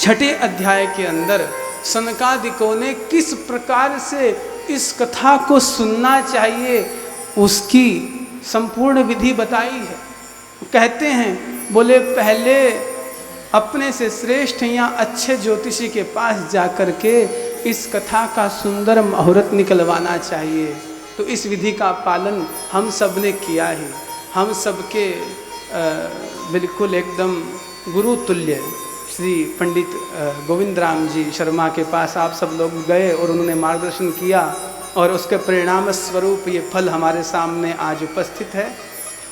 छठे अध्याय के अंदर सनकादिकों ने किस प्रकार से इस कथा को सुनना चाहिए उसकी संपूर्ण विधि बताई है। कहते हैं, बोले पहले अपने से श्रेष्ठ या अच्छे ज्योतिषी के पास जाकर के इस कथा का सुंदर मुहूर्त निकलवाना चाहिए। तो इस विधि का पालन हम सब ने किया है। हम सबके बिल्कुल एकदम गुरु तुल्य श्री पंडित गोविंद राम जी शर्मा के पास आप सब लोग गए और उन्होंने मार्गदर्शन किया और उसके परिणाम स्वरूप ये फल हमारे सामने आज उपस्थित है।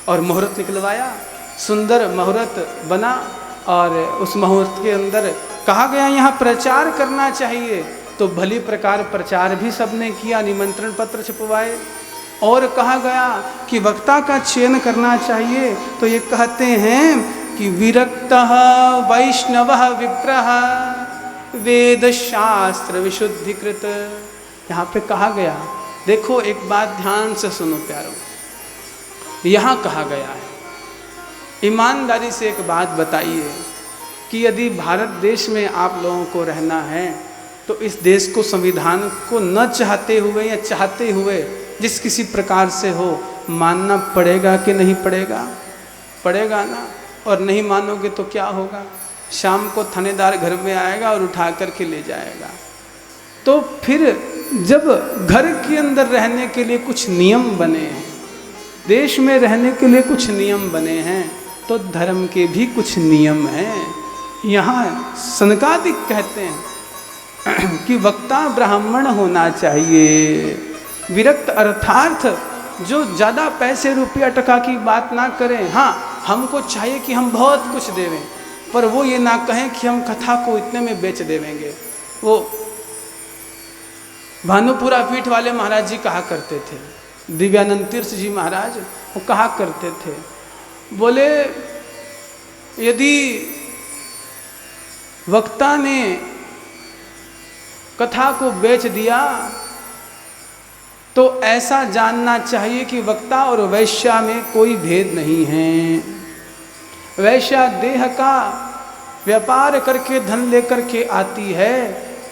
और मुहूर्त निकलवाया, सुंदर मुहूर्त बना और उस मुहूर्त के अंदर कहा गया यहाँ प्रचार करना चाहिए। तो भली प्रकार प्रचार भी सबने किया, निमंत्रण पत्र छपवाए। और कहा गया कि वक्ता का चयन करना चाहिए। तो ये कहते हैं कि विरक्तः वैष्णवः विप्रः वेद शास्त्र विशुद्धिकृत। यहाँ पे कहा गया, देखो एक बात ध्यान से सुनो प्यारो, यहाँ कहा गया है, ईमानदारी से एक बात बताइए कि यदि भारत देश में आप लोगों को रहना है तो इस देश को, संविधान को न चाहते हुए या चाहते हुए जिस किसी प्रकार से हो मानना पड़ेगा कि नहीं पड़ेगा? पड़ेगा ना। और नहीं मानोगे तो क्या होगा? शाम को थानेदार घर में आएगा और उठा करके ले जाएगा। तो फिर जब घर के अंदर रहने के लिए कुछ नियम बने हैं, देश में रहने के लिए कुछ नियम बने हैं, तो धर्म के भी कुछ नियम हैं। यहाँ सनकादिक कहते हैं कि वक्ता ब्राह्मण होना चाहिए। विरक्त अर्थार्थ जो ज़्यादा पैसे रुपया टका की बात ना करें। हाँ, हमको चाहिए कि हम बहुत कुछ देवें, पर वो ये ना कहें कि हम कथा को इतने में बेच देवेंगे। वो भानुपुरा पीठ वाले महाराज जी कहा करते थे, दिव्यानंद तीर्थ जी महाराज, वो कहा करते थे, बोले यदि वक्ता ने कथा को बेच दिया तो ऐसा जानना चाहिए कि वक्ता और वैश्या में कोई भेद नहीं है। वैश्या देह का व्यापार करके धन लेकर के आती है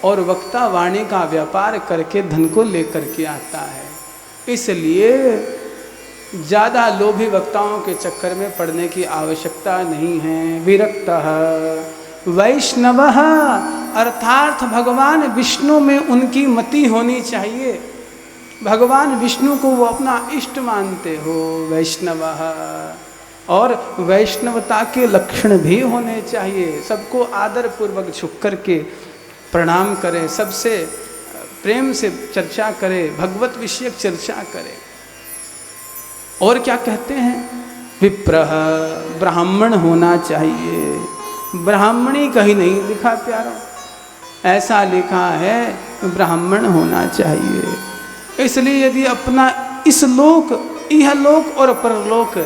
और वक्ता वाणी का व्यापार करके धन को लेकर के आता है। इसलिए ज़्यादा लोभी वक्ताओं के चक्कर में पड़ने की आवश्यकता नहीं है। विरक्तः वैष्णवः अर्थात भगवान विष्णु में उनकी मति होनी चाहिए। भगवान विष्णु को वो अपना इष्ट मानते हो, वैष्णवः। और वैष्णवता के लक्षण भी होने चाहिए। सबको आदर पूर्वक झुक करके प्रणाम करें, सबसे प्रेम से चर्चा करें, भगवत विषयक चर्चा करें। और क्या कहते हैं? विप्रः ब्राह्मण होना चाहिए। ब्राह्मणी कहीं नहीं लिखा प्यारो, ऐसा लिखा है ब्राह्मण होना चाहिए। इसलिए यदि अपना इस लोक, यह लोक और परलोक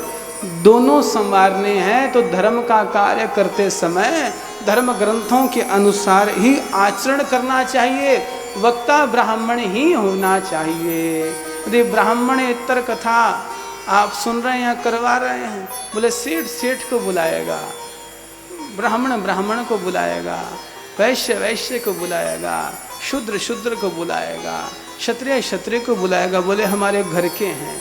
दोनों संवारने हैं तो धर्म का कार्य करते समय धर्म ग्रंथों के अनुसार ही आचरण करना चाहिए। वक्ता ब्राह्मण ही होना चाहिए। यदि ब्राह्मणेतर कथा आप सुन रहे हैं या करवा रहे हैं, बोले सेठ सेठ को बुलाएगा, ब्राह्मण ब्राह्मण को बुलाएगा, वैश्य वैश्य को बुलाएगा, शूद्र शूद्र को बुलाएगा, क्षत्रिय क्षत्रिय को बुलाएगा। बोले हमारे घर के हैं,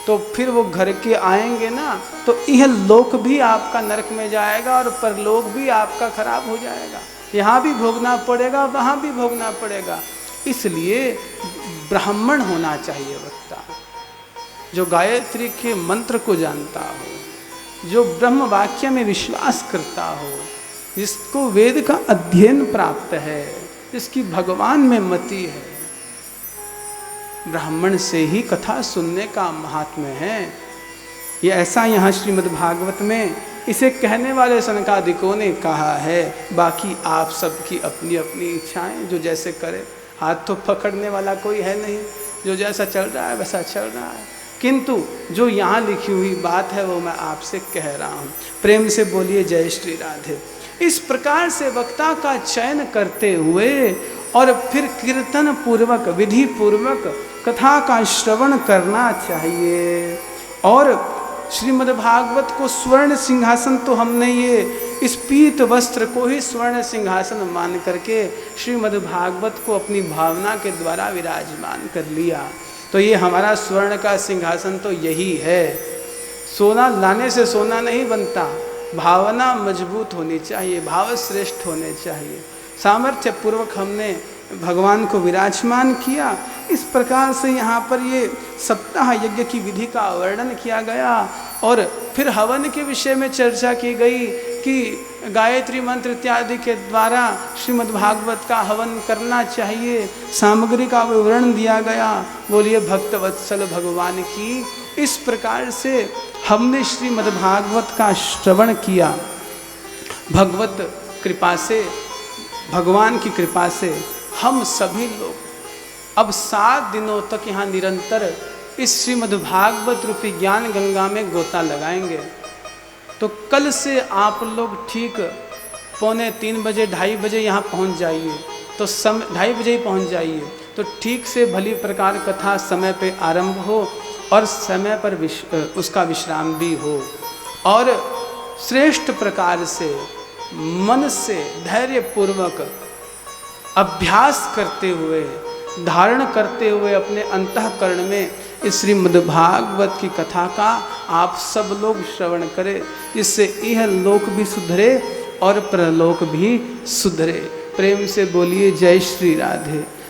तो फिर वो घर के आएंगे ना, तो यह लोक भी आपका नरक में जाएगा और परलोक भी आपका खराब हो जाएगा। यहाँ भी भोगना पड़ेगा, वहाँ भी भोगना पड़ेगा। इसलिए ब्राह्मण होना चाहिए वक्ता, जो गायत्री के मंत्र को जानता हो, जो ब्रह्म वाक्य में विश्वास करता हो, जिसको वेद का अध्ययन प्राप्त है, जिसकी भगवान में मति है। ब्राह्मण से ही कथा सुनने का महात्म्य है। ये ऐसा यहाँ श्रीमद् भागवत में इसे कहने वाले सनकादिकों ने कहा है। बाकी आप सबकी अपनी अपनी इच्छाएं, जो जैसे करे। हाथ तो पकड़ने वाला कोई है नहीं, जो जैसा चल रहा है वैसा चल रहा है। किंतु जो यहाँ लिखी हुई बात है वो मैं आपसे कह रहा हूँ। प्रेम से बोलिए जय श्री राधे। इस प्रकार से वक्ता का चयन करते हुए और फिर कीर्तन पूर्वक, विधि पूर्वक कथा का श्रवण करना चाहिए। और श्रीमद् भागवत को स्वर्ण सिंहासन तो हमने ये इस पीत वस्त्र को ही स्वर्ण सिंहासन मान करके श्रीमद् भागवत को अपनी भावना के द्वारा विराजमान कर लिया। तो ये हमारा स्वर्ण का सिंहासन तो यही है। सोना लाने से सोना नहीं बनता, भावना मजबूत होनी चाहिए, भाव श्रेष्ठ होने चाहिए। सामर्थ्य पूर्वक हमने भगवान को विराजमान किया। इस प्रकार से यहाँ पर ये सप्ताह यज्ञ की विधि का वर्णन किया गया और फिर हवन के विषय में चर्चा की गई कि गायत्री मंत्र इत्यादि के द्वारा श्रीमद् भागवत का हवन करना चाहिए। सामग्री का विवरण दिया गया। बोलिए भक्तवत्सल भगवान की। इस प्रकार से हमने श्रीमद् भागवत का श्रवण किया। भगवत कृपा से, भगवान की कृपा से हम सभी लोग अब 7 दिनों तक यहाँ निरंतर इस श्रीमद् भागवत रूपी ज्ञान गंगा में गोता लगाएंगे। तो कल से आप लोग ठीक 2:45 बजे 2:30 बजे यहाँ पहुँच जाइए। तो 2:30 बजे ही पहुँच जाइए। तो ठीक से भली प्रकार कथा समय पे आरंभ हो और समय पर उसका विश्राम भी हो और श्रेष्ठ प्रकार से मन से धैर्यपूर्वक अभ्यास करते हुए, धारण करते हुए अपने अंतःकरण में इस श्रीमद् भागवत की कथा का आप सब लोग श्रवण करें, जिससे यह लोक भी सुधरे और परलोक भी सुधरे। प्रेम से बोलिए जय श्री राधे।